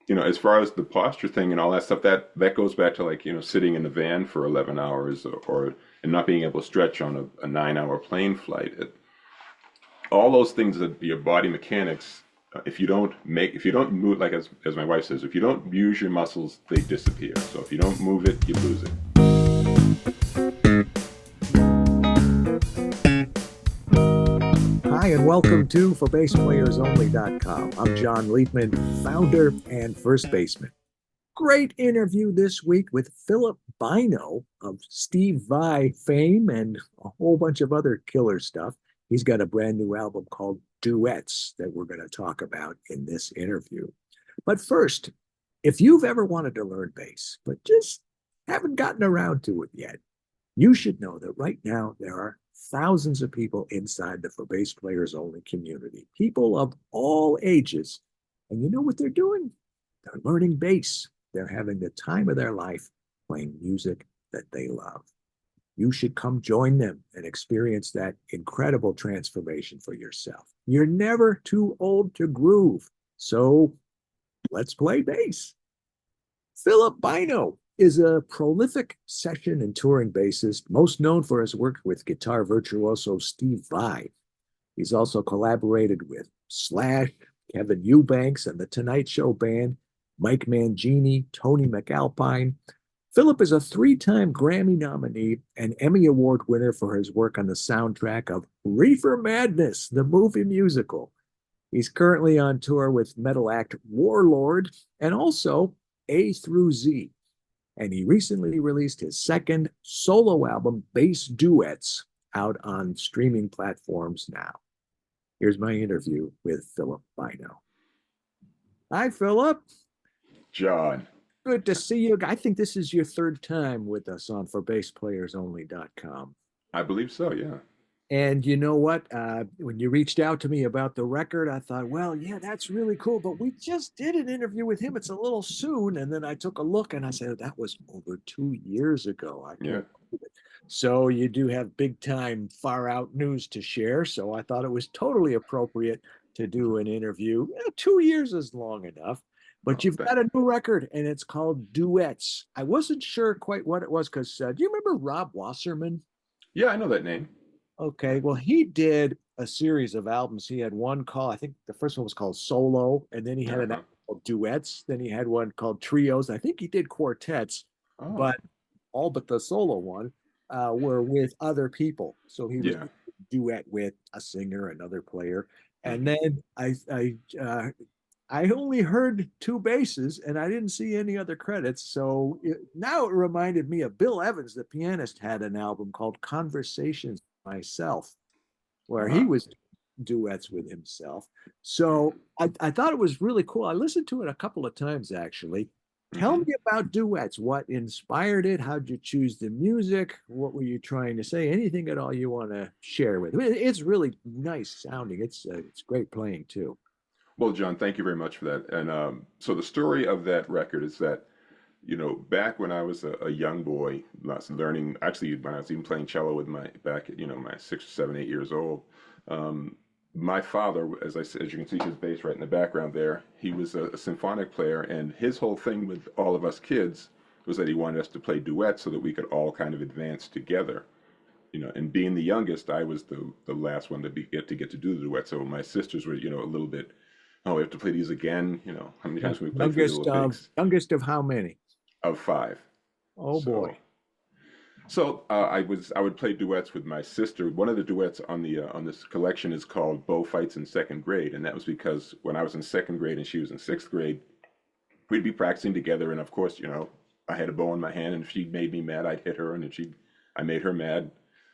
as far as the posture thing and all that stuff, that goes back to like, sitting in the van for 11 hours or and not being able to stretch on a 9 hour plane flight. All those things that your body mechanics, if you don't move, like as my wife says, if you don't use your muscles, they disappear. So if you don't move it, you lose it. Hi, and welcome to ForBassPlayersOnly.com. I'm John Leitman, founder and first baseman. Great interview this week with Philip Bynoe of Steve Vai fame and a whole bunch of other killer stuff. He's got a brand new album called Duets that we're going to talk about in this interview. But first, if you've ever wanted to learn bass, but just haven't gotten around to it yet, you should know that right now there are thousands of people inside the For Bass Players Only community, people of all ages. And you know what they're doing? They're learning bass. They're having the time of their life playing music that they love. You should come join them and experience that incredible transformation for yourself. You're never too old to groove. So let's play bass. Philip Bynoe is a prolific session and touring bassist, most known for his work with guitar virtuoso Steve Vai. He's also collaborated with Slash, Kevin Eubanks, and The Tonight Show Band, Mike Mangini, Tony McAlpine. Philip is a three-time Grammy nominee and Emmy Award winner for his work on the soundtrack of Reefer Madness, the movie musical. He's currently on tour with metal act Warlord and also A through Z. And he recently released his second solo album, Bass Duets, out on streaming platforms now. Here's my interview with Philip Bynoe. Hi, Philip. John, Good to see you. I think this is your third time with us on ForBassPlayersOnly.com. I believe so, yeah. And you know what? When you reached out to me about the record, I thought, well, yeah, that's really cool. But we just did an interview with him. It's a little soon. And then I took a look and I said, that was over 2 years ago. I Yeah. can't believe it. So you do have big time, far out news to share. So I thought it was totally appropriate to do an interview. 2 years is long enough. But Oh, you've got a new record and it's called Duets. I wasn't sure quite what it was because do you remember Rob Wasserman? yeah, I know that name. Okay, well, he did a series of albums. He had one called, I think the first one was called Solo, and then he had an album Uh-huh. called Duets. Then he had one called Trios. I think he did quartets, Oh, but all but the solo one were with other people. So he was yeah. duet with a singer, another player. And Hmm. then I only heard two basses and I didn't see any other credits. So now it reminded me of Bill Evans, the pianist, had an album called Conversations Myself, where he Ah. was duets with himself. So I thought it was really cool. I listened to it a couple of times actually. Tell Hmm. me about duets. What inspired it? How'd you choose the music? What were you trying to say? Anything at all you want to share with me? It's really nice sounding. It's great playing too. Well, John, thank you very much for that. And so the story of that record is that, back when I was a young boy, lots of learning, actually, when I was even playing cello with back at, my 6, 7, 8 years old, um, my father, as you can see his bass right in the background there, he was a symphonic player, and his whole thing with all of us kids was that he wanted us to play duets so that we could all kind of advance together. And being the youngest, I was the last one to get to do the duet. So my sisters were, a little bit, oh, we have to play these again. How many times can we play Three Youngest Little of Pigs? youngest of how many? Of five. Oh So boy. I would play duets with my sister. One of the duets on this collection is called Bow Fights in Second Grade, and that was because when I was in second grade and she was in sixth grade, we'd be practicing together, and of course, I had a bow in my hand, and if she made me mad, I'd hit her, and if she I made her mad.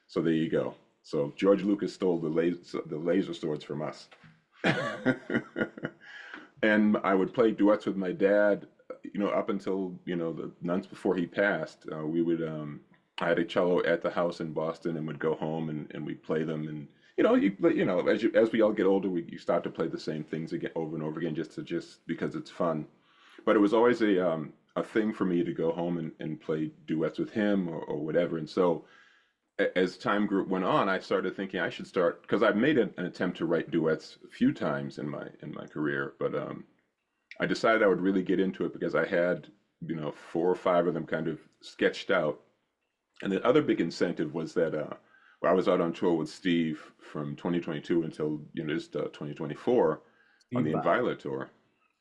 So there you go. So George Lucas stole the laser swords from us. And I would play duets with my dad, up until, the months before he passed. We would, I had a cello at the house in Boston and would go home and we'd play them. And, as we all get older, you start to play the same things again over and over again just because it's fun. But it was always a thing for me to go home and play duets with him or whatever. And so as time went on, I started thinking I should start because I've made an attempt to write duets a few times in my career, but I decided I would really get into it because I had, four or five of them kind of sketched out. And the other big incentive was that I was out on tour with Steve from 2022 until just 2024 on Steve the Vai. Inviolate tour.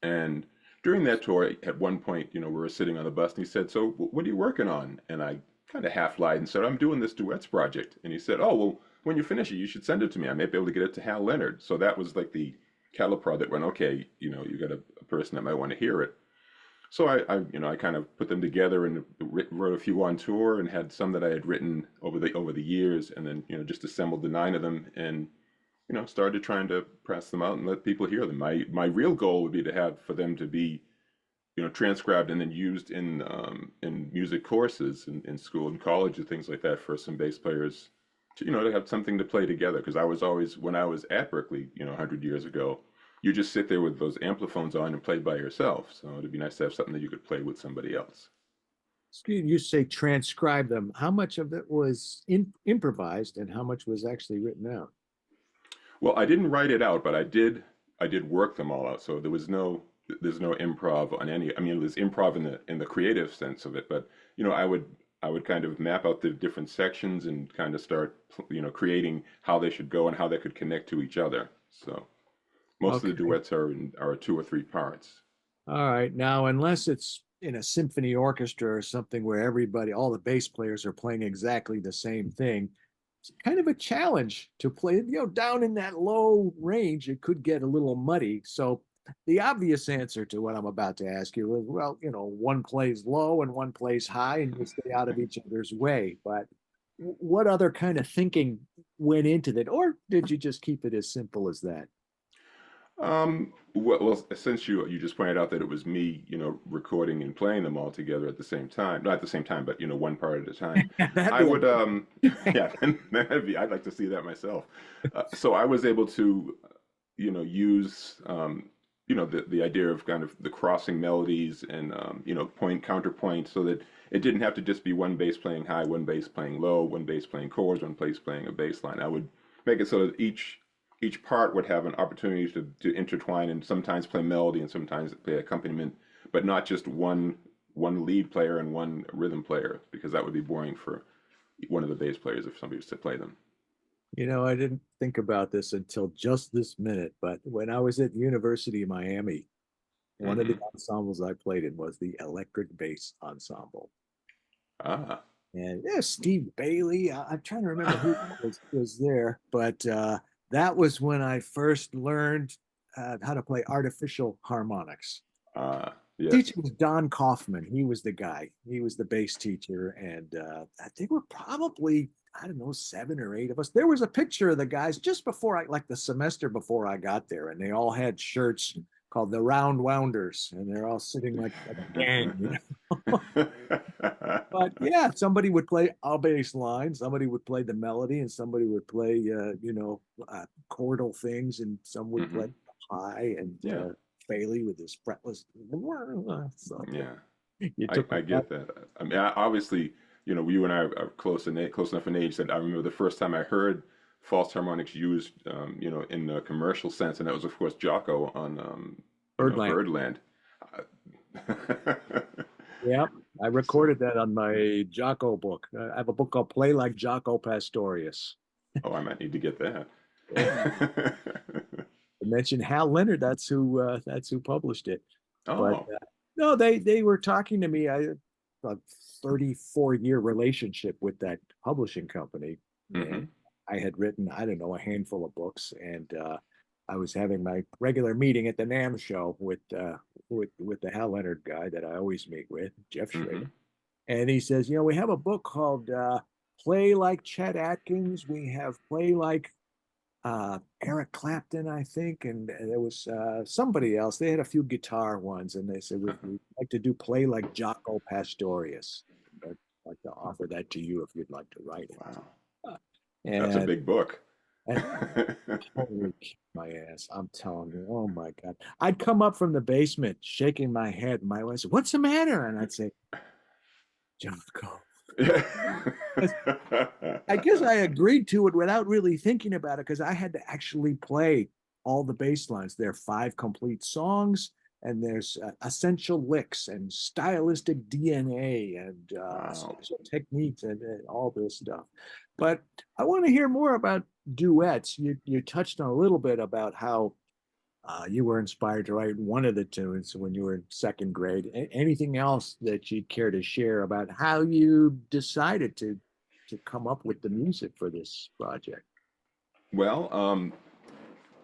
And during that tour, at one point, we were sitting on the bus, and he said, "So, what are you working on?" And I kind of half lied and said, "I'm doing this Duets project." And he said, "Oh, well, when you finish it, you should send it to me. I may be able to get it to Hal Leonard." So that was like the caliper that went, okay, you got a person that might want to hear it. So I kind of put them together and wrote a few on tour and had some that I had written over the years, and then just assembled the nine of them and started trying to press them out and let people hear them. My real goal would be to have for them to be transcribed and then used in music courses in school and college and things like that for some bass players to have something to play together. Because I was always, when I was at Berkeley 100 years ago, you just sit there with those ampliphones on and play by yourself. So it'd be nice to have something that you could play with somebody else. You say transcribe them. How much of it was improvised and how much was actually written out? Well, I didn't write it out, but I did work them all out. So there's no improv on any. I mean, it was improv in the creative sense of it, but I would kind of map out the different sections and kind of start creating how they should go and how they could connect to each other. So most of the Okay. duets are two or three parts. All right. Now, unless it's in a symphony orchestra or something where everybody, all the bass players are playing exactly the same thing, it's kind of a challenge to play, down in that low range. It could get a little muddy. So the obvious answer to what I'm about to ask you is, well, one plays low and one plays high and you stay out of each other's way. But what other kind of thinking went into that? Or did you just keep it as simple as that? Well, since you just pointed out that it was me, recording and playing them all together at the same time, not at the same time, but one part at a time, That'd I be would, yeah, I'd like to see that myself. So I was able to, use, the idea of kind of the crossing melodies and, point counterpoint, so that it didn't have to just be one bass playing high, one bass playing low, one bass playing chords, one bass playing a bass line. I would make it so that each part would have an opportunity to intertwine and sometimes play melody and sometimes play accompaniment, but not just one lead player and one rhythm player, because that would be boring for one of the bass players if somebody was to play them. I didn't think about this until just this minute, but when I was at the University of Miami, one of the Hmm. ensembles I played in was the electric bass ensemble. Ah. And yeah, Steve Bailey, I'm trying to remember who was there, but that was when I first learned how to play artificial harmonics. Yes. Teacher was Don Kaufman. He was the guy. He was the bass teacher, and I think we're probably, I don't know, 7 or 8 of us. There was a picture of the guys just before like the semester before I got there, and they all had shirts called the Round Wounders, and they're all sitting like a gang. But yeah, somebody would play a bass line, somebody would play the melody, and somebody would play, chordal things, and some would play Hmm. high, and Yeah. Bailey with his fretless. So Yeah. you I, took me I back. get that. I mean, obviously, you and I are close enough in age that I remember the first time I heard false harmonics used, in a commercial sense, and that was, of course, Jocko on, Birdland. Birdland. Yep. I So, recorded that on my Jocko book. I have a book called Play Like Jocko Pastorius. oh, I might need to get that. Yeah. I mentioned Hal Leonard. That's who published it. But Oh. no, they were talking to me. I a 34-year relationship with that publishing company, and Hmm. I had written, I don't know, a handful of books, and I was having my regular meeting at the NAM show with the Hal Leonard guy that I always meet with, Jeff Schrader, Hmm. and he says, we have a book called Play Like Chet Atkins. We have Play Like Eric Clapton, I think, and there was somebody else. They had a few guitar ones, and they said we'd like to do Play Like Jaco Pastorius. I'd like to offer that to you if you'd like to write it. Wow. Uh, That's a and big book. and holy my ass, I'm telling you, oh my God. I'd come up from the basement shaking my head. My wife said, "What's the matter?" And I'd say, "Jaco." I guess I agreed to it without really thinking about it because I had to actually play all the bass lines. There are 5 complete songs. and there's essential licks and stylistic DNA and Wow. special techniques and all this stuff. But I want to hear more about duets. You touched on a little bit about how you were inspired to write one of the tunes when you were in second grade. Anything else that you'd care to share about how you decided to come up with the music for this project? Well,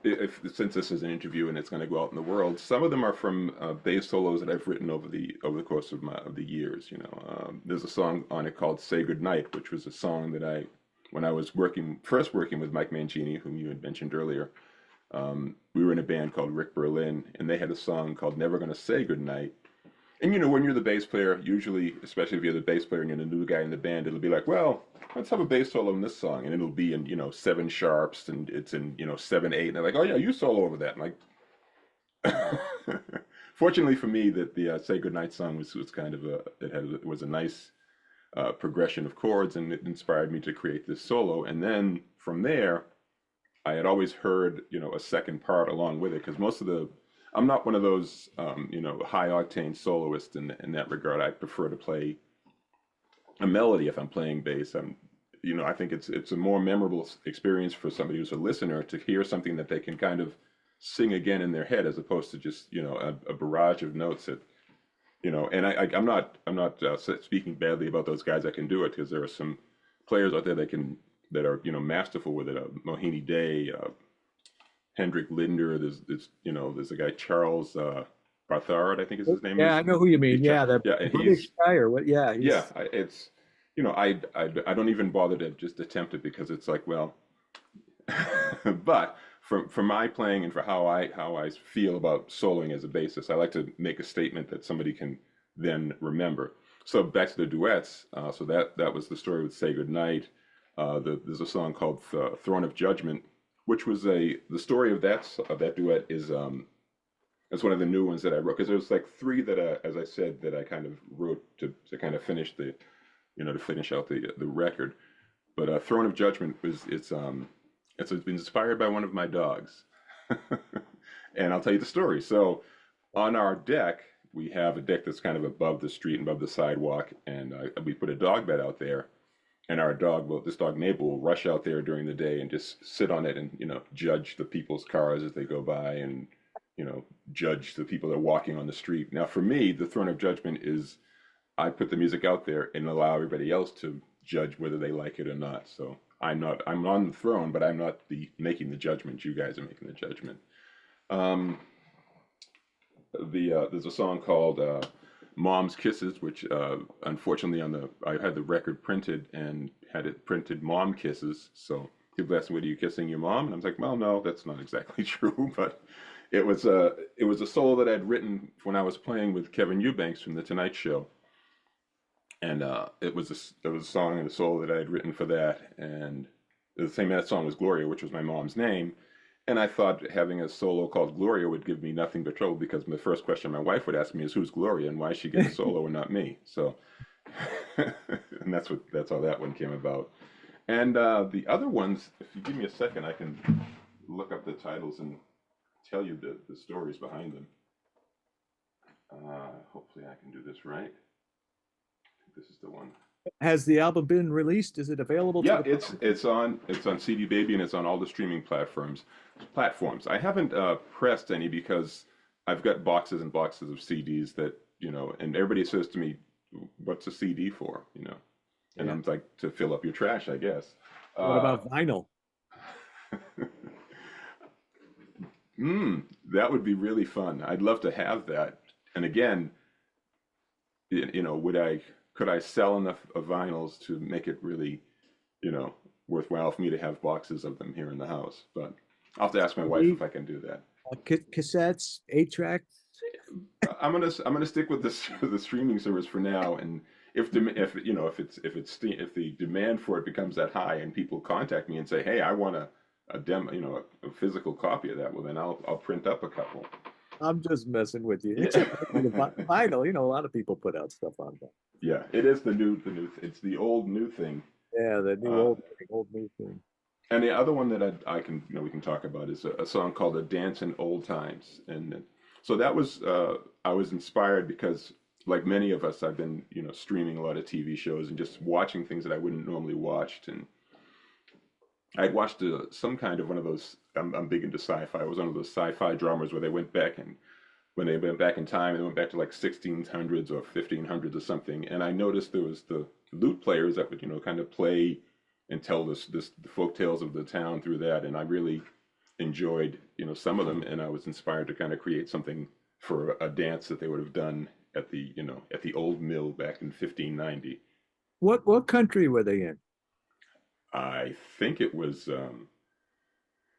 if since this is an interview and it's going to go out in the world, some of them are from bass solos that I've written over the course of the years. There's a song on it called "Say Goodnight," which was a song that when I was first working with Mike Mancini, whom you had mentioned earlier. We were in a band called Rick Berlin, and they had a song called "Never Gonna Say Goodnight." And when you're the bass player, usually, especially if you're the bass player and you're the new guy in the band, it'll be like, well, let's have a bass solo in this song, and it'll be in seven sharps, and it's in 7/8, and they're like, oh yeah, you solo over that. And like, fortunately for me, that the "Say Goodnight" song was kind of it was a nice progression of chords, and it inspired me to create this solo. And then from there, I had always heard a second part along with it, because I'm not one of those high octane soloists in that regard. I prefer to play a melody if I'm playing bass. I think it's a more memorable experience for somebody who's a listener to hear something that they can kind of sing again in their head, as opposed to just a barrage of notes that And I'm not speaking badly about those guys that can do it, because there are some players out there that are masterful with it. Mohini Day, Hendrik Linder. There's a guy, Charles Barthard, I think is his name Yeah, is. I know who you mean. Yeah, the Yeah, and British guy or what? Yeah, yeah, he's it's I don't even bother to just attempt it, because it's like, well, but for my playing and for how I feel about soloing as a bassist, I like to make a statement that somebody can then remember. So back to the duets. So that was the story with "Say Goodnight." There's a song called "Throne of Judgment," which was the story of that duet is it's one of the new ones that I wrote, because there was like three that as I said, that I kind of wrote to kind of finish to finish out the record. But "Throne of Judgment" it's been inspired by one of my dogs, and I'll tell you the story. So on our deck, we have a deck that's kind of above the street and above the sidewalk, and we put a dog bed out there. And this dog Mabel, will rush out there during the day and just sit on it and judge the people's cars as they go by, and judge the people that are walking on the street. Now, for me, the Throne of Judgment is I put the music out there and allow everybody else to judge whether they like it or not. So I'm on the throne, but I'm not making the judgment. You guys are making the judgment. Um, there's a song called "Mom's Kisses," which unfortunately I had the record printed and had it printed "Mom Kisses." So people ask me, "What, are you kissing your mom?" And I was like, "Well, no, that's not exactly true." But it was a solo that I'd written when I was playing with Kevin Eubanks from The Tonight Show, and it was a song and a solo that I had written for that, and the same that song was Gloria, which was my mom's name. And I thought having a solo called Gloria would give me nothing but trouble, because the first question my wife would ask me is, "Who's Gloria and why she gets a solo and not me?" So, and that's how that one came about. And the other ones, if you give me a second, I can look up the titles and tell you the stories behind them. Hopefully, I can do this right. I think this is the one. has the album been released? Is it available to Yeah, the it's on CD Baby, and it's on all the streaming platforms. I haven't pressed any, because I've got boxes and boxes of CDs that and everybody says to me, "What's a CD for?" And Yeah. I'm like, to fill up your trash, I guess. What Uh, about vinyl? that would be really fun. I'd love to have that. And again, could I sell enough of vinyls to make it really, you know, worthwhile for me to have boxes of them here in the house? But I'll have to ask my wife if I can do that. Cassettes, 8 track. I'm gonna stick with this the streaming service for now, and if if the demand for it becomes that high and people contact me and say, "Hey, I want a demo, a physical copy of that," well, then I'll print up a couple. I'm just messing with you. Yeah. Except for the vinyl, a lot of people put out stuff on that. Yeah, it is it's the old new thing. Yeah, the new Uh, old new thing. and the other one that I can we can talk about is a song called "A Dance in Old Times," and So that was I was inspired because, like many of us, I've been streaming a lot of TV shows and just watching things that I wouldn't normally watch. And I'd watched some kind of one of those. I'm big into sci-fi. It was one of those sci-fi dramas where they went back and when they went back in time and they went back to like 1600s or 1500s or something. And I noticed there was the lute players that would kind of play and tell the folk tales of the town through that. And I really enjoyed some of them, and I was inspired to kind of create something for a dance that they would have done at the at the old mill back in 1590. What country were they in? I think it was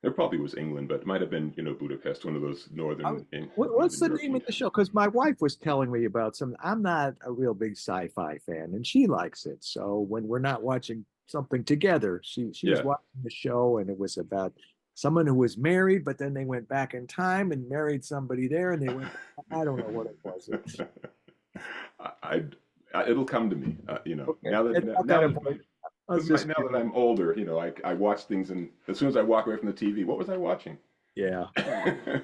it probably was England, but it might have been Budapest, one of those I, what's northern the name European of the show? countries. Because my wife was telling me about some. I'm not a real big sci-fi fan, and she likes it. So when we're not watching something together, she was Yeah. watching the show, and it was about someone who was married, but then they went back in time and married somebody there, and they went. I don't know what it was. I, it'll come to me, Okay, now it's that not that now that important. I was because just now that curious. I'm older, I watch things, and as soon as I walk away from the TV, what was I watching? Yeah. Yeah.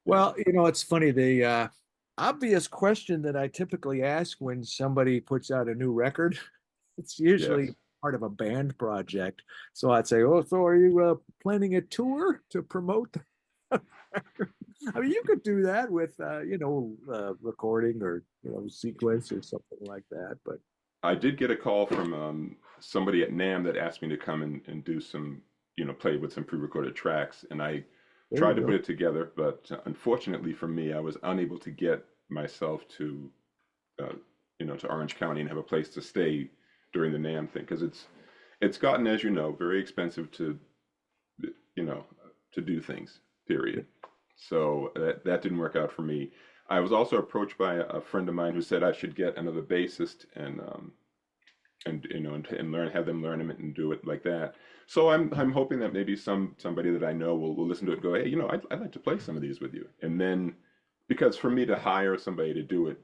Well, it's funny. The obvious question that I typically ask when somebody puts out a new record, it's usually Yes. part of a band project. So I'd say, "Oh, so are you planning a tour to promote the record?" I mean, you could do that with, recording or sequence or something like that. But I did get a call from somebody at NAM that asked me to come and do some, play with some pre-recorded tracks, and I there you tried to go. put it together, but unfortunately for me, I was unable to get myself uh, to Orange County and have a place to stay during the NAM thing because it's gotten, as you know, very expensive you know, to do things. Period. So that didn't work out for me. I was also approached by a friend of mine who said I should get another bassist and and learn have them learn it and do it like that. So I'm hoping that maybe somebody that I know will listen to it and go, hey, I'd like to play some of these with you. And then because for me to hire somebody to do it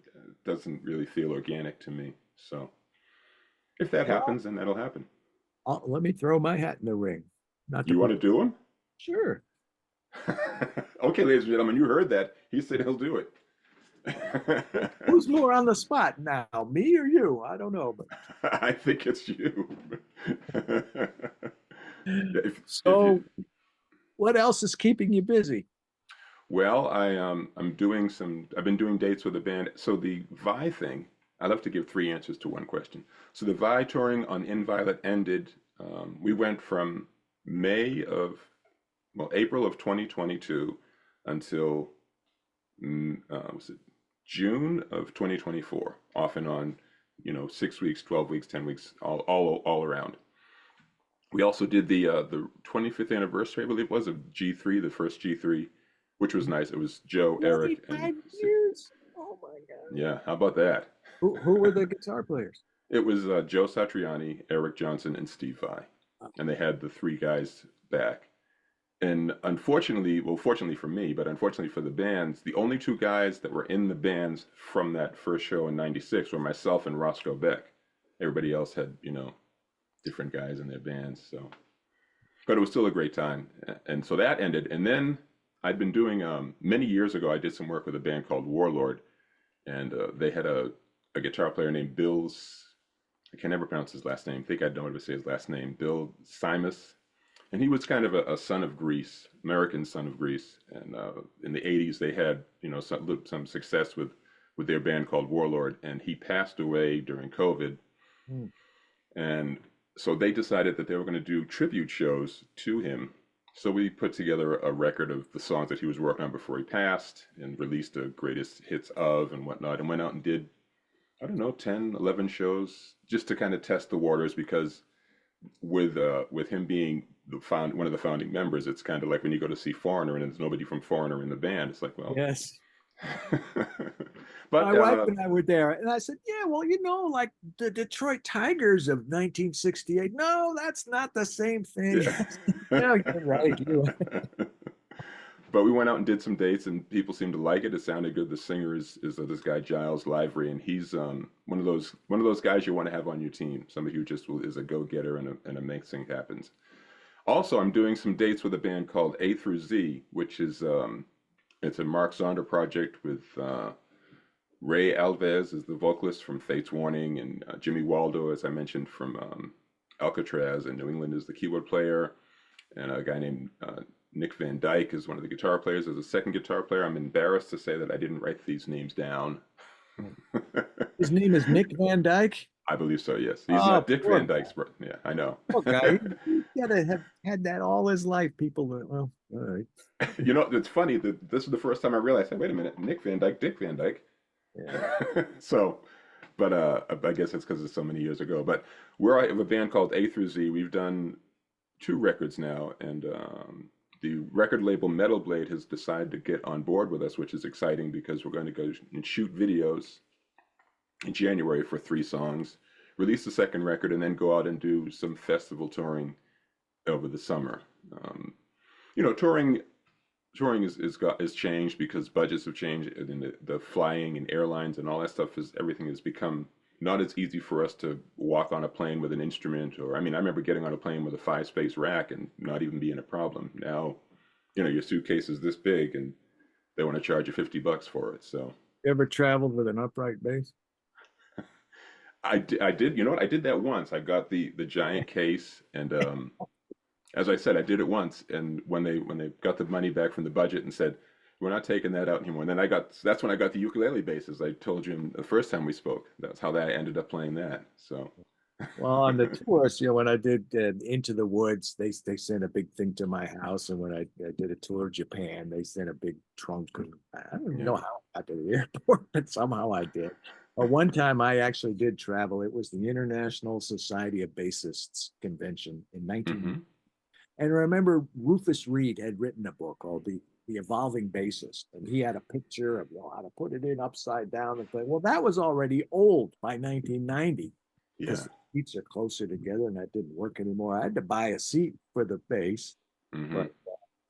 doesn't really feel organic to me. So if that Well, happens, then that'll happen. let me throw my hat in the ring. Not to You want put, to do them? sure. Okay, ladies and gentlemen, you heard that. He said he'll do it. Who's more on the spot now, me or you? I don't know, but I think it's you. If you so what else is keeping you busy? well, I've been doing dates with a band. So the Vi thing, I love to give three answers to one question. So the Vi touring on Inviolate ended. We went from May of April of 2022 until was it June of 2024, off and on, 6 weeks, 12 weeks, 10 weeks, all around. We also did the 25th anniversary, I believe it was, of G3, the first G3, which was nice. It was Joe, Eric, and 25 years? Oh my God. yeah, how about that? Who were the guitar players? It was Joe Satriani, Eric Johnson, and Steve Vai, and they had the three guys back. And unfortunately, well, fortunately for me, but unfortunately for the bands, the only two guys that were in the bands from that first show in '96 were myself and Roscoe Beck. Everybody else had, different guys in their bands. So, but it was still a great time. And so that ended. And then I'd been doing, many years ago, I did some work with a band called Warlord, and they had a guitar player named I can never pronounce his last name. I think I know how to say his last name, Bill Simus, and he was kind of a son of Greece, American son of Greece. And in the '80s, they had some success with their band called Warlord, and he passed away during COVID. Hmm. And so they decided that they were going to do tribute shows to him. So we put together a record of the songs that he was working on before he passed and released the greatest hits of and whatnot, and went out and did, I don't know, 10, 11 shows just to kind of test the waters because with him being one of the founding members, it's kind of like when you go to see Foreigner and there's nobody from Foreigner in the band. It's like, well, Yes. but My wife and I were there, and I said, "Yeah, well, like the Detroit Tigers of 1968. No, that's not the same thing." yeah. Yeah, you're right. But we went out and did some dates, and people seemed to like it. It sounded good. The singer is this guy Giles Livery, and he's one of those guys you want to have on your team. Somebody who just is a go getter and makes things happen. Also, I'm doing some dates with a band called A through Z, which is It's a Mark Zonder project with Ray Alves is the vocalist from Fates Warning, and Jimmy Waldo, as I mentioned, from Alcatraz and New England is the keyboard player, and a guy named Nick Van Dyke is one of the guitar players. There's a second guitar player. I'm embarrassed to say that I didn't write these names down. His name is Nick Van Dyke. I believe so, yes. He's Oh, not Dick poor Van guy. Dyke's brother. Yeah, I know. Poor guy. He's gotta have had that all his life. People, well, all right. You know, it's funny that this is the first time I realized, hey, wait a minute, Nick Van Dyke, Dick Van Dyke. Yeah. So, but I guess it's because it's so many years ago. But we're I have a band called A through Z. We've done two records now, and the record label Metal Blade has decided to get on board with us, which is exciting because we're going to go and shoot videos in January for 3 songs, release the second record, and then go out and do some festival touring over the summer. Um, you know, touring is changed because budgets have changed, and the flying and airlines and all that stuff is everything has become not as easy for us to walk on a plane with an instrument. Or I mean, I remember getting on a plane with a 5 space rack and not even being a problem. Now, you know, your suitcase is this big and they want to charge you $50 for it. So You ever traveled with an upright bass? I did, you know what? I did that once. I got the giant case, and as I said, I did it once. And when they got the money back from the budget and said, we're not taking that out anymore. And then that's when I got the ukulele bass, as I told you the first time we spoke. That's how I ended up playing that. So Well, on the tours, when I did Into the Woods, they sent a big thing to my house, and when I did a tour of Japan, they sent a big trunk. And I don't even know yeah. how I got to the airport, but somehow I did. One time I actually did travel. It was the International Society of Bassists convention in 19. Hmm. And I remember Rufus Reed had written a book called The Evolving Bassist, and he had a picture of how to put it in upside down and thing. Well, that was already old by 1990 because Yeah. the seats are closer together, and that didn't work anymore. I had to buy a seat for the bass, Hmm. but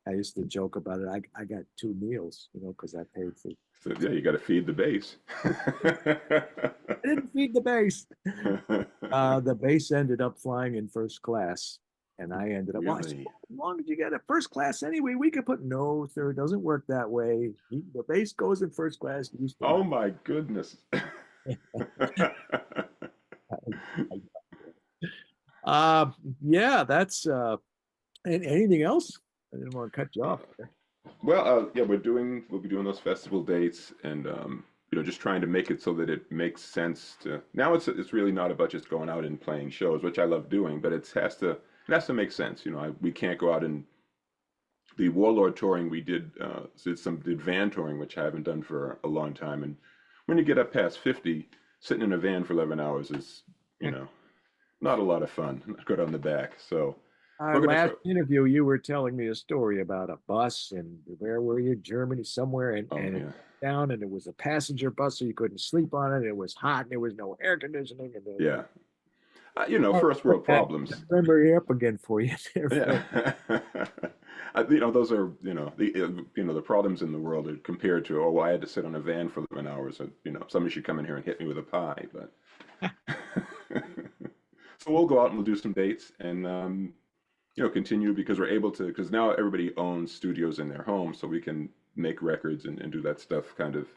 I used to joke about it. I got 2 meals, because I paid for. So yeah, you got to feed the bass. I didn't feed the bass. The bass ended up flying in first class, and I ended up. Well, I said, Really? well, as long as you get a first class anyway, we could put no, sir. It doesn't work that way. The bass goes in first class. You stay. Oh my goodness. Uh, yeah, that's and anything else? I didn't want to cut you off there. Well, yeah, we'll be doing those festival dates, and you know, just trying to make it so that it makes sense to. Now it's really not about just going out and playing shows, which I love doing, but it has to make sense. You know, we can't go out and the Warlord touring we did van touring, which I haven't done for a long time, and when you get up past 50, sitting in a van for 11 hours is, you know, not a lot of fun. Not good on the back. So Our we're gonna last try. interview, you were telling me a story about a bus, and where were you? Germany, somewhere, and Oh it yeah, down, and it was a passenger bus, so you couldn't sleep on it. It was hot, and there was no air conditioning, and then yeah. You know, oh, first world problems. remember you up again for you there, Phil. Yeah. You know, those are, the problems in the world are compared to, oh, well, I had to sit on a van for 11 hours. You know, somebody should come in here and hit me with a pie. But so we'll go out and we'll do some dates and, continue because we're able to, because now everybody owns studios in their home. So we can make records and do that stuff kind of,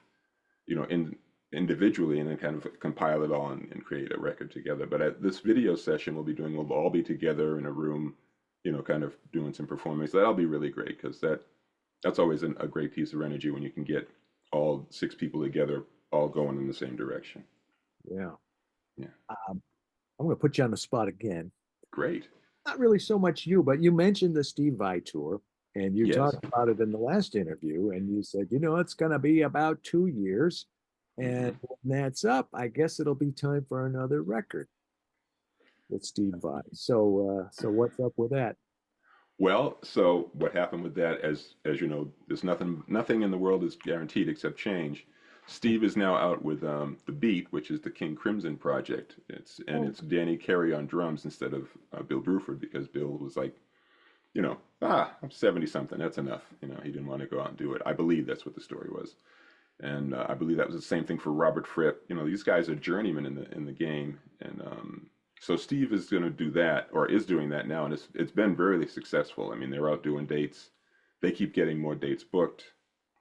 individually and then kind of compile it all and create a record together. But at this video session we'll all be together in a room, kind of doing some performance. That'll be really great because that's always a great piece of energy when you can get all 6 people together, all going in the same direction. Yeah. Yeah, I'm going to put you on the spot again. great. Not really so much you, but you mentioned the Steve Vai tour, and you Yes. talked about it in the last interview, and you said, it's going to be about 2 years. Hmm. And when that's up, I guess it'll be time for another record with Steve Vai. So what's up with that? Well, so what happened with that, as you know, there's nothing in the world is guaranteed except change. Steve is now out with the Beat, which is the King Crimson project. Oh, It's Danny Carey on drums instead of Bill Bruford because Bill was like, I'm 70 something. That's enough. He didn't want to go out and do it. I believe that's what the story was, and I believe that was the same thing for Robert Fripp. These guys are journeymen in the game, and so Steve is going to do that, or is doing that now, and it's been very successful. I mean, they're out doing dates. They keep getting more dates booked.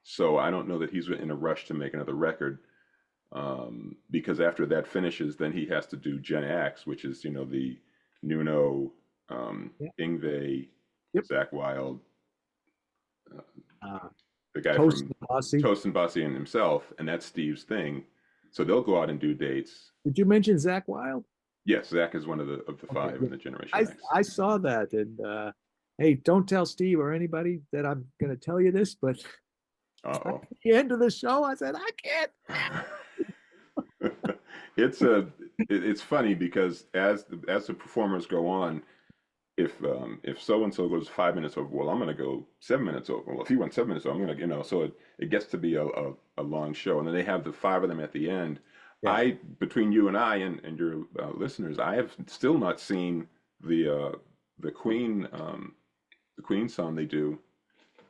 So I don't know that he's in a rush to make another record, because after that finishes, then he has to do Gen X, which is, the Nuno, Yeah. Ingve, Yep. Zach Wild, uh, Uh, the guy Toast from and Bossy. Toast and Bossy and himself, and that's Steve's thing. So they'll go out and do dates. Did you mention Zach Wild? Yes, Zach is one of the Okay, five yeah. in the Generation I X. I saw that, and hey, don't tell Steve or anybody that I'm going to tell you this, but at Uh-oh. the end of the show, I said I can't. it's a it's funny because as the performers go on, if so and so goes 5 minutes over, well, I'm going to go 7 minutes over. Well, if he went 7 minutes over, I'm going to, so it gets to be a long show, and then they have the five of them at the end. Yeah. Between you and I and your listeners, I have still not seen the Queen song they do.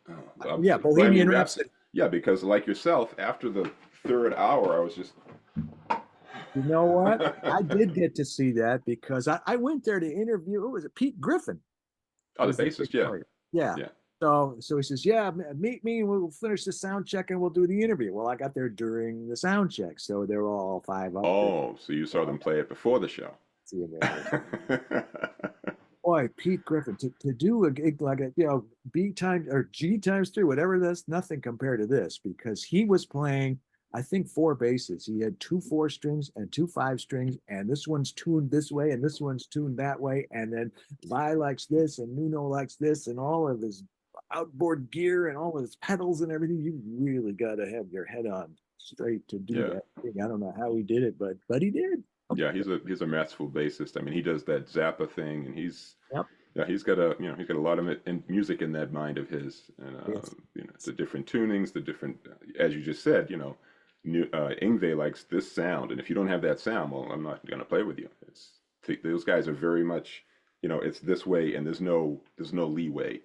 Yeah, Bohemian Bohemian Rhapsody. Rhapsody. Yeah, because like yourself, after the third hour, I was just You know what? I did get to see that because I went there to interview. Who was it? Pete Griffin oh, the was the bassist. bass Yeah, player. Yeah. yeah. So he says, yeah, meet me and we'll finish the sound check and we'll do the interview. Well, I got there during the sound check, so they were all five up there. Oh, so you saw them play it before the show. See them there. Boy, Pete Griffin to do a gig like a B times or G times three, whatever, that's nothing compared to this because he was playing, I think, four basses. He had two four strings and two five strings, and this one's tuned this way and this one's tuned that way, and then Vai likes this and Nuno likes this, and all of his outboard gear and all of his pedals and everything. You really got to have your head on straight to do Yeah, that thing. I don't know how he did it, but he did. yeah. He's a masterful bassist. I mean, he does that Zappa thing, and Yep. he's got a lot of music in that mind of his, and Yes. the different tunings, the different, as you just said, Ingve likes this sound, and if you don't have that sound, well, I'm not going to play with you. Those guys are very much, it's this way, and there's no leeway.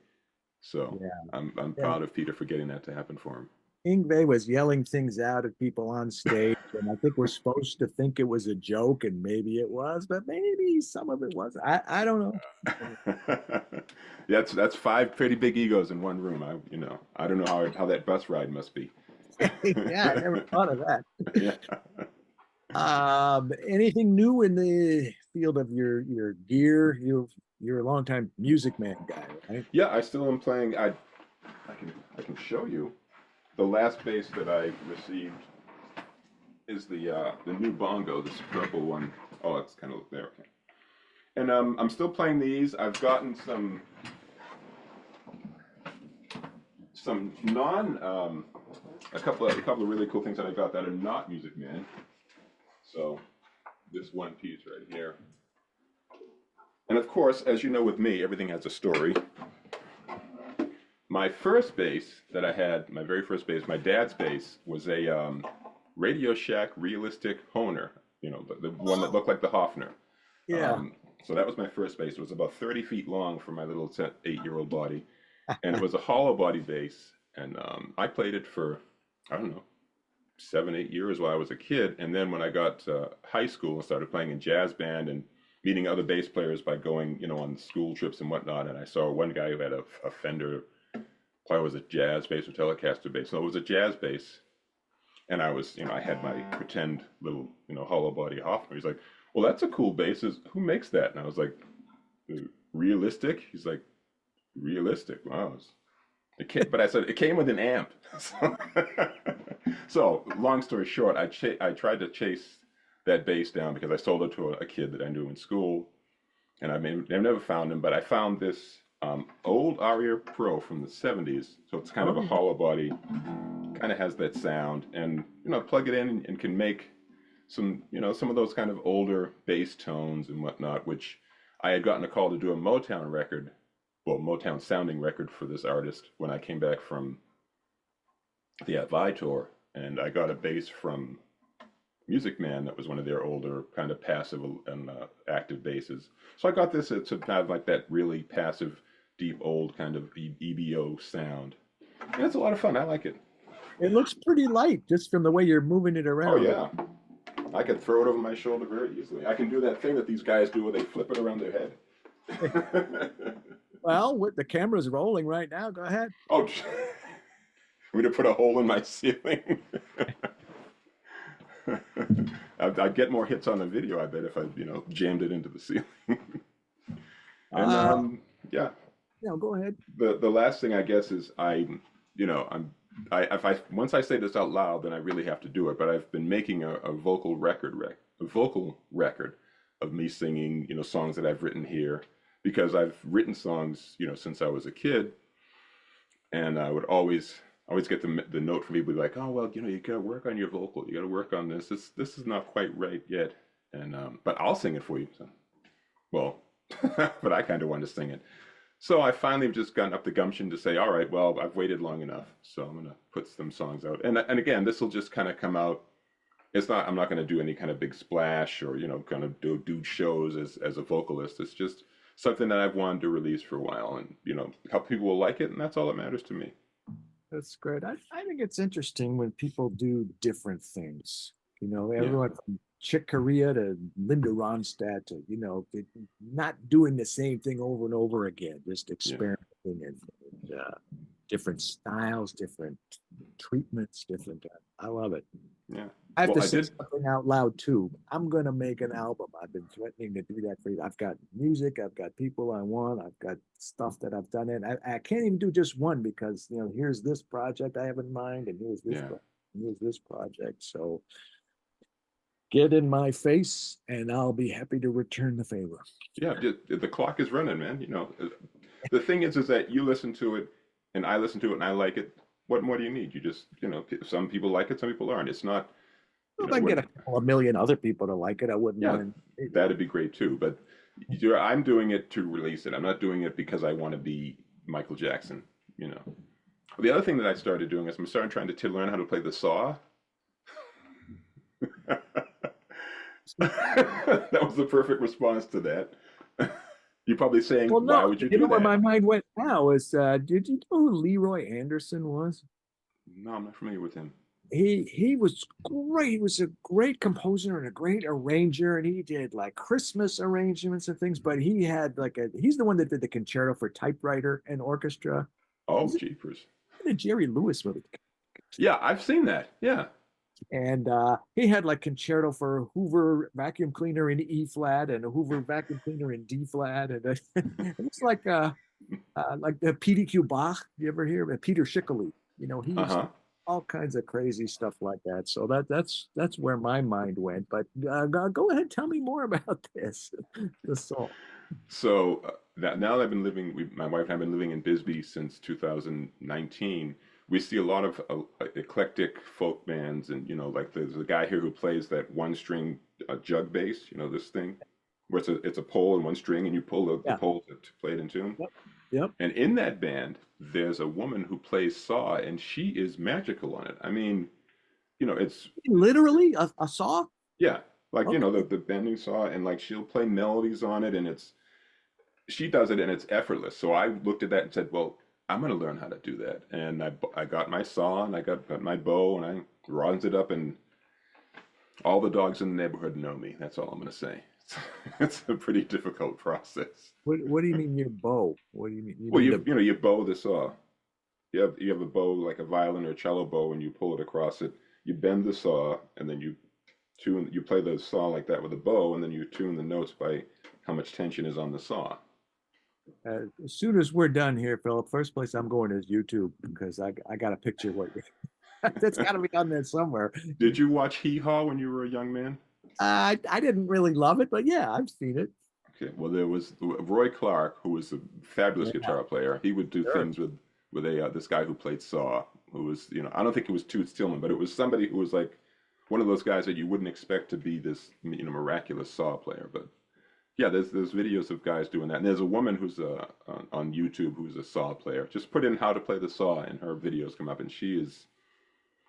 So Yeah. I'm Yeah. proud of Peter for getting that to happen for him. Ingve was yelling things out at people on stage, and I think we're supposed to think it was a joke, and maybe it was, but maybe some of it was. I don't know. That's five pretty big egos in one room. I don't know how that bus ride must be. Yeah, I never thought of that. Yeah. Anything new in the field of your gear? You're a longtime Music Man guy, right? Yeah, I still am playing. I can show you. The last bass that I received is the new bongo, this purple one. Oh, it's kind of there. Okay. And I'm still playing these. I've gotten some non a couple of really cool things that I got that are not Music Man. So this one piece right here. And of course, as you know with me, everything has a story. My first bass that I had, my very first bass, my dad's bass, was a Radio Shack realistic Honer, the one that looked like the Hofner. Yeah. So that was my first bass. It was about 30 feet long for my little 8-year-old body. And it was a hollow body bass. And I played it for, I don't know, 7, 8 years while I was a kid. And then when I got to high school and started playing in jazz band and meeting other bass players by going, on school trips and whatnot, and I saw one guy who had a Fender, probably was a jazz bass or Telecaster bass. No, it was a jazz bass. And I was, I had my pretend little, hollow body Hofner. He's like, well, that's a cool bass. Who makes that? And I was like, realistic? He's like, realistic? Wow. But I said, it came with an amp. So long story short, I tried to chase that bass down because I sold it to a kid that I knew in school. And I've never found him, but I found this old Aria Pro from the 70s. So it's kind of a hollow body, kind of has that sound. And, plug it in and can make some of those kind of older bass tones and whatnot, which I had gotten a call to do a Motown record, well, Motown sounding record for this artist when I came back from the Vai tour. And I got a bass from Music Man that was one of their older kind of passive and active basses. So I got this to have like that really passive, deep, old kind of EBO sound. And it's a lot of fun. I like it. It looks pretty light just from the way you're moving it Oh, around. yeah. I could throw it over my shoulder very easily. I can do that thing that these guys do where they flip it around their head. Well, with the camera's rolling right now, go ahead. Oh, me to put a hole in my ceiling. I'd get more hits on the video, I bet, if I, jammed it into the ceiling. And Uh, yeah, go ahead. the last thing I guess is if I once I say this out loud, then I really have to do it. But I've been making a vocal record of me singing, songs that I've written here, because I've written songs, since I was a kid, and I would always get the note from people like, oh well, you got to work on your vocal, you got to work on this. This is not quite right yet, and but I'll sing it for you. So, well, but I kind of want to sing it. So I finally just gotten up the gumption to say, all right, well, I've waited long enough, so I'm gonna put some songs out. And again, this will just kind of come out. I'm not gonna do any kind of big splash or kind of do shows as a vocalist. It's just something that I've wanted to release for a while, and how people will like it, and that's all that matters to me. That's great. I think it's interesting when people do different things. Yeah, Everyone from Chick Corea to Linda Ronstadt to, not doing the same thing over and over again, just yeah, experimenting and different styles, different treatments, different. I love it. yeah. I have Well, to I say did. something out loud too. I'm going to make an album. I've been threatening to do that for you. I've got music. I've got people I want. I've got stuff that I've done. And I can't even do just one because, here's this project I have in mind and Yeah, here's this project. So get in my face and I'll be happy to return the favor. yeah. The clock is running, man. The thing is that you listen to it, and I listen to it, and I like it. What more do you need? You just, some people like it, some people aren't. It's not, If I can what. get a million other people to like it, I wouldn't Yeah, mind. that'd be great too. But I'm doing it to release it. I'm not doing it because I want to be Michael Jackson. You know. The other thing that I started doing is I'm starting trying to learn how to play the saw. That was the perfect response to that. You're probably saying, Well, why no, would you do where my that? mind went now is, did you know who Leroy Anderson was? No, I'm not familiar with him. He was great. He was a great composer and a great arranger, and he did like Christmas arrangements and things. But he had he's the one that did the concerto for typewriter and orchestra. Oh, He's jeepers. in a Jerry Lewis movie, Yeah, I've seen that. Yeah. and he had like concerto for Hoover vacuum cleaner in E flat and a Hoover vacuum cleaner in D flat, and it's like the PDQ Bach. You ever hear of Peter Schickele? He used to Uh-huh. all kinds of crazy stuff like that. So that's where my mind went. But go ahead, tell me more about this, the song. So now that I've been my wife and I have been living in Bisbee since 2019. We see a lot of eclectic folk bands, and like there's a guy here who plays that one string jug bass. This thing where it's a pole and one string, and you pull the Yeah. pole to play it in tune. Yep. Yep. And in that band, there's a woman who plays saw, and she is magical on it. I mean, it's Literally a saw. yeah, like Okay. the bending saw, and like she'll play melodies on it, and she does it and it's effortless. So I looked at that and said, well, I'm going to learn how to do that. And I got my saw and I got my bow and I rosin it up, and all the dogs in the neighborhood know me. That's all I'm going to say. It's a pretty difficult process. What do you mean your bow? What do you mean? You Well, mean you the you know you bow the saw. You have a bow like a violin or cello bow, and you pull it across it. You bend the saw, and then you play the saw like that with a bow, and then you tune the notes by how much tension is on the saw. as soon as we're done here, Philip, first place I'm going is YouTube because I got a picture of what you that's got to be on there somewhere. Did you watch Hee Haw when you were a young man? I didn't really love it, but yeah, I've seen it. Okay, well, there was Roy Clark, who was a fabulous Yeah, guitar player. He would do sure. things with a this guy who played saw, who was, I don't think it was Toot Stillman, but it was somebody who was like one of those guys that you wouldn't expect to be this, miraculous saw player. But yeah, there's videos of guys doing that, and there's a woman who's on YouTube who's a saw player. Just put in how to play the saw, and her videos come up, and she is,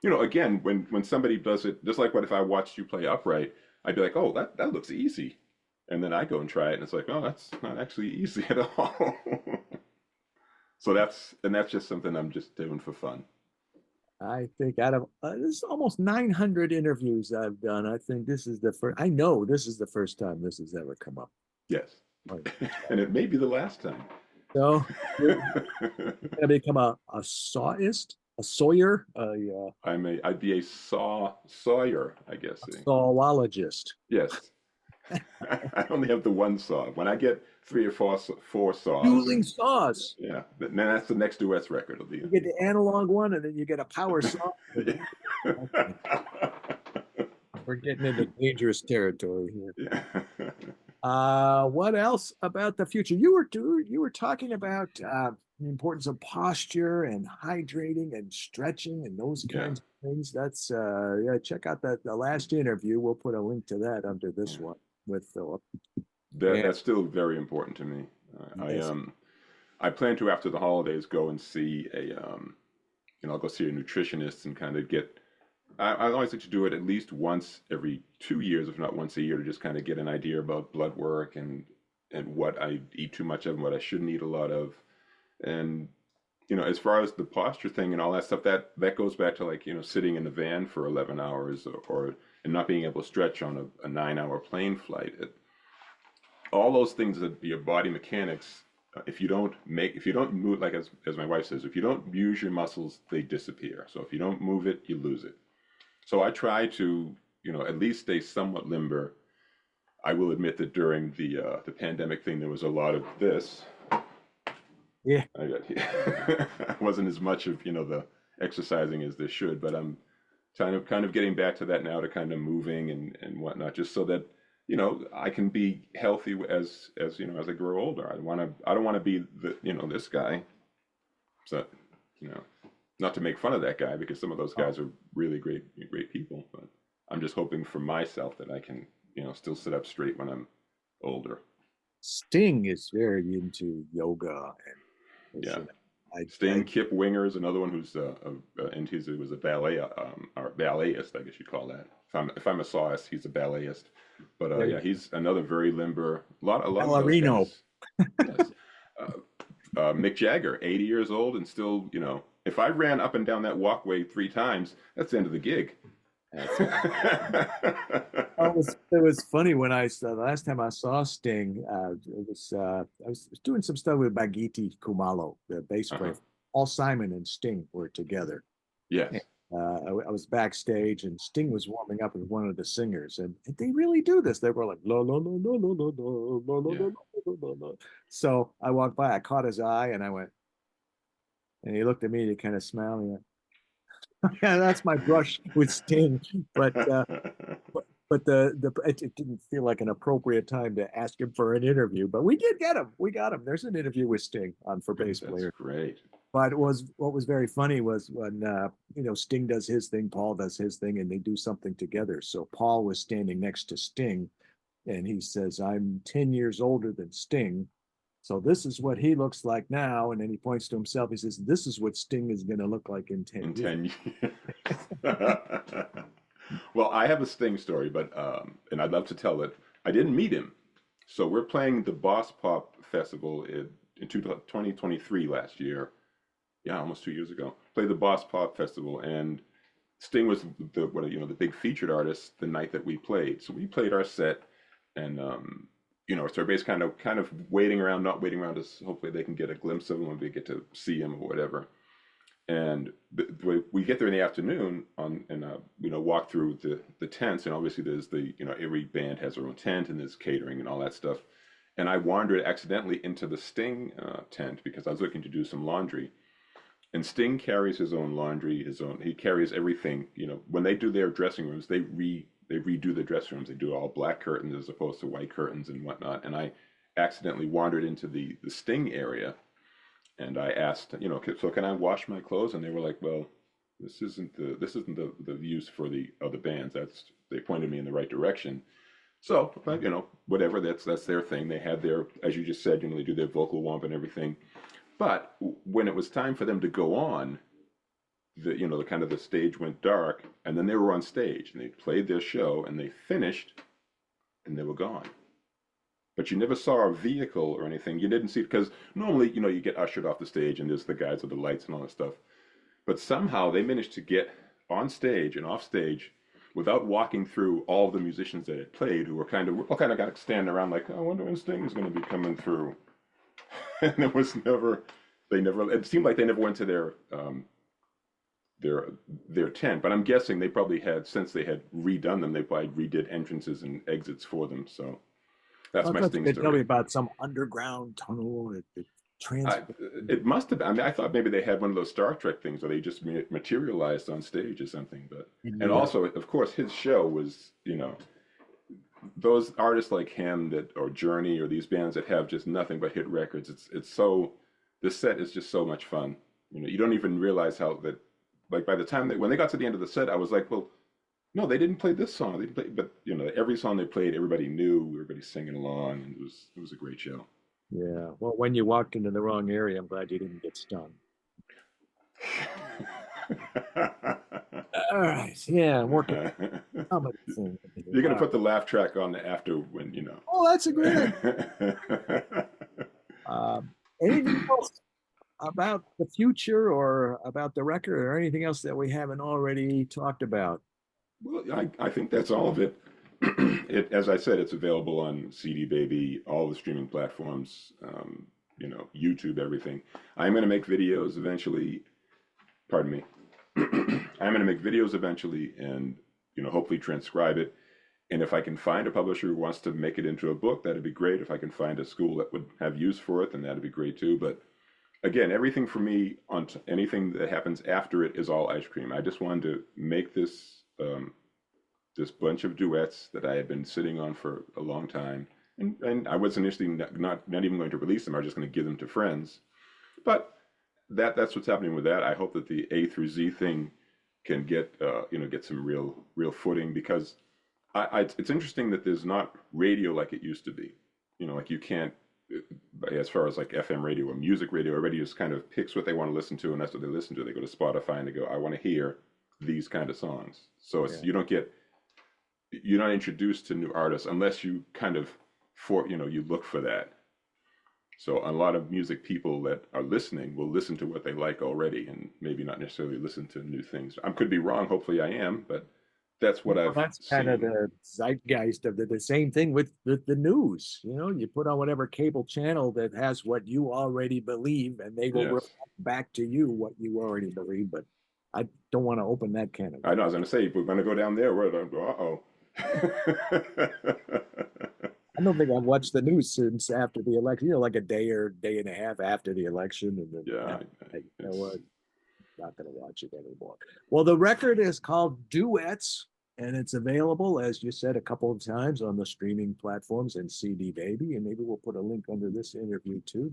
again, when somebody does it, just like what if I watched you play upright, I'd be like, oh, that looks easy. And then I go and try it, and it's like, oh, that's not actually easy at all. So that's just something I'm just doing for fun. I think out of this is almost 900 interviews I've done. I think this is the first. I know this is the first time this has ever come up. Yes. Right. And it may be the last time. So you're gonna become a sawist. a Sawyer, I'd be a sawyer, I guess. zoologist. Yes. I only have the one saw. When I get three or four saws, Dueling and saws. yeah, then that's the next Duets record. It'll be. You get the analog one, and then you get a power saw. Okay, we're getting into dangerous territory here. Yeah. What else about the future? You were talking about the importance of posture and hydrating and stretching and those Yeah. kinds of things. That's yeah. Check out the last interview. We'll put a link to that under this Yeah. one with Philip. That And that's still very important to me. yes, I plan to after the holidays go and see I'll go see a nutritionist and kind of get. I always like to do it at least once every 2 years, if not once a year, to just kind of get an idea about blood work and what I eat too much of and what I shouldn't eat a lot of. And as far as the posture thing and all that stuff, that goes back to like sitting in the van for 11 hours or and not being able to stretch on a 9-hour plane flight. All those things that your body mechanics, if you don't move, like as my wife says, if you don't use your muscles, they disappear. So if you don't move it, you lose it. So I try to at least stay somewhat limber. I will admit that during the pandemic thing, there was a lot of this. yeah. I got wasn't as much of the exercising as there should, but I'm kind of getting back to that now, to kind of moving and whatnot, just so that I can be healthy as I grow older. I don't want to be this guy. So not to make fun of that guy, because some of those Oh, guys are really great people, but I'm just hoping for myself that I can still sit up straight when I'm older. Sting is very into yoga and Yeah. you know, Sting, Kip Winger's another one who's and he was a ballet or balletist, I guess you'd call that. If I'm a sawist, he's a balletist. But there you yeah, he's another very limber. A lot of those ballerino. guys. Yes. Mick Jagger, 80 years old and still, if I ran up and down that walkway 3 times, that's the end of the gig. That's it was funny when the last time I saw Sting, I was doing some stuff with Bagiti Kumalo, the bass Uh-huh. player. Paul Simon and Sting were together. And, Yes. I was backstage, and Sting was warming up with one of the singers, and they really do this. They were like la la la la la la la la la Yeah. la la la la. So I walked by, I caught his eye, and I went, and he looked at me, and he kind of smiled. And he went, yeah, that's my brush with Sting, but. But it didn't feel like an appropriate time to ask him for an interview. But we did get him. We got him. There's an interview with Sting on for bass That's player. great. But what was very funny was when Sting does his thing, Paul does his thing, and they do something together. So Paul was standing next to Sting, and he says, "I'm 10 years older than Sting. So this is what he looks like now." And then he points to himself. He says, "This is what Sting is going to look like in 10 In years." 10 years. Well, I have a Sting story, but and I'd love to tell it. I didn't meet him. So we're playing the Boss Pop Festival in 2023 last year. Yeah, almost 2 years ago. Played the Boss Pop Festival, and Sting was the big featured artist the night that we played. So we played our set, and so everybody's kind of waiting around, not waiting around us. Hopefully they can get a glimpse of him when we get to see him or whatever. And we get there in the afternoon and walk through the tents, and obviously there's every band has their own tent and there's catering and all that stuff. And I wandered accidentally into the Sting tent because I was looking to do some laundry. And Sting carries his own laundry, he carries everything. When they do their dressing rooms, they redo the dressing rooms. They do all black curtains as opposed to white curtains and whatnot. And I accidentally wandered into the Sting area, and I asked, so can I wash my clothes? And they were like, well, this isn't the use for the other bands. They pointed me in the right direction. So, but, whatever, that's their thing. They had their, as you just said, they do their vocal warm and everything. But when it was time for them to go on, the kind of the stage went dark, and then they were on stage and they played their show and they finished, and they were gone. But you never saw a vehicle or anything. You didn't see it because normally, you get ushered off the stage and there's the guys with the lights and all that stuff. But somehow they managed to get on stage and off stage without walking through all the musicians that had played, who were all kind of got standing around like, oh, I wonder when Sting's going to be coming through. And it was never. It seemed like they never went to their their tent. But I'm guessing they probably had, since they had redone them, they probably redid entrances and exits for them. So that's I my thought you Sting could tell me story. about some underground tunnel that I, transport. it must have been. I mean, I thought maybe they had one of those Star Trek things where they just materialized on stage or something. But and Yeah, also, of course, his show was, those artists like him that or Journey or these bands that have just nothing but hit records. It's so the set is just so much fun. You don't even realize how that. Like by the time when they got to the end of the set, I was like, well, no, they didn't play this song. They played, but every song they played, everybody knew, everybody singing along, and it was a great show. yeah. Well, when you walked into the wrong area, I'm glad you didn't get stung. All right, yeah, I'm working on comedy thing. You're gonna All right. put the laugh track on after when Oh, that's a great idea. Um, Anything else about the future or about the record or anything else that we haven't already talked about? Well, I think that's all of it. As I said, it's available on CD Baby, all the streaming platforms, YouTube, everything. I'm going to make videos eventually. Pardon me. I'm going to make videos eventually, and hopefully transcribe it. And if I can find a publisher who wants to make it into a book, that'd be great. If I can find a school that would have use for it, then that'd be great too. But again, everything for me on anything that happens after it is all ice cream. I just wanted to make this bunch of duets that I had been sitting on for a long time, and I was initially not even going to release them. I was just going to give them to friends. But that's what's happening with that. I hope that the A through Z thing can get some real footing, because it's interesting that there's not radio like it used to be. Like you can't, as far as like FM radio or music radio, everybody just kind of picks what they want to listen to, and that's what they listen to. They go to Spotify and they go, I want to hear these kind of songs. So Yeah. you're not introduced to new artists unless you kind of you look for that. So a lot of music people that are listening will listen to what they like already and maybe not necessarily listen to new things. I could be wrong. Hopefully I am, but that's what Well, I've that's kind of seen. the zeitgeist of the same thing with the news. You put on whatever cable channel that has what you already believe, and they will Yes. reflect back to you what you already believe. But I don't want to open that can of I know. I worms. was going to say, if we're going to go down there, we're going to go, uh-oh. I don't think I've watched the news since after the election, like a day or day and a half after the election. And then Yeah, you know it's what? Not going to watch it anymore. Well, the record is called Duets, and it's available, as you said, a couple of times on the streaming platforms and CD Baby. And maybe we'll put a link under this interview too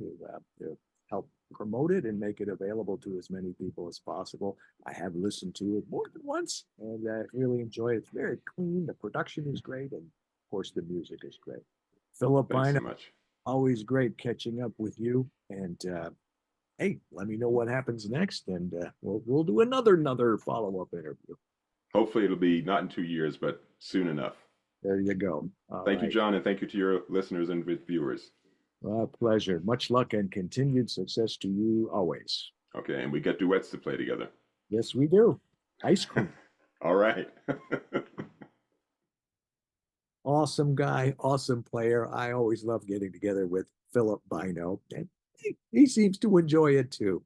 to help promote it and make it available to as many people as possible. I have listened to it more than once, and I really enjoy it. It's very clean. The production is great, and of course, the music is great. Philip thanks so Bynoe, much. always great catching up with you. And hey, let me know what happens next, and we'll do another follow up interview. Hopefully it'll be not in 2 years, but soon enough. There you go. All Thank you, right. John, and thank you to your listeners and viewers. Pleasure. Much luck and continued success to you always. Okay, and we get duets to play together. Yes, we do. Ice cream. All right. Awesome guy, awesome player. I always love getting together with Philip Bynoe, and he seems to enjoy it too.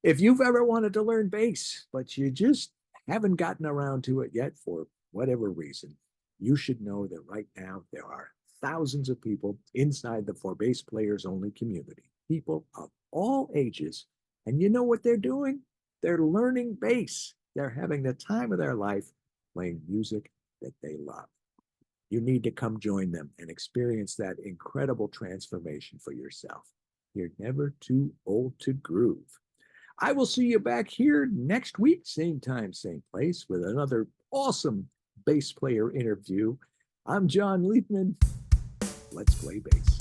If you've ever wanted to learn bass, but you just haven't gotten around to it yet for whatever reason, you should know that right now there are thousands of people inside the For Bass Players Only community, people of all ages. And you know what they're doing? They're learning bass. They're having the time of their life playing music that they love. You need to come join them and experience that incredible transformation for yourself. You're never too old to groove. I will see you back here next week, same time, same place, with another awesome bass player interview. I'm John Liepman. Let's play bass.